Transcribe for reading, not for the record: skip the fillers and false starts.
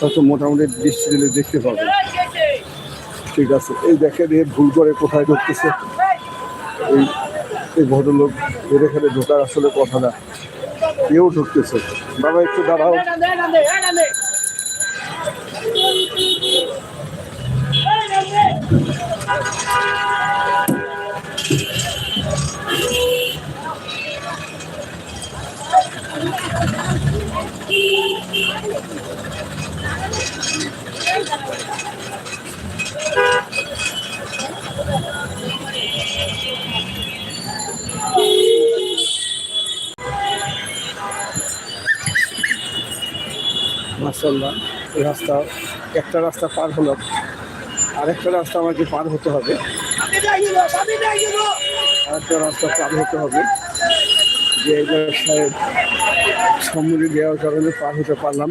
তত মোটামুটি দৃষ্টি দিলে দেখতে পাবে। ঠিক আছে, এই দেখেন এ ভুল করে কোথায় ঢুকতেছে। এই ভদ্রলোক এর এখানে ঢোকার আসলে কথা না, কেউ ঢুকতেছে। বাবা একটু দাঁড়াও। মাশাআল্লাহ, এই রাস্তা, একটা রাস্তা পার হলাম, আরেকটা রাস্তা আমাকে পার হতে হবে, আরেকটা রাস্তা পার হতে হবে। যে সাহেব সম্মতি দেওয়ার কারণে পার হতে পারলাম।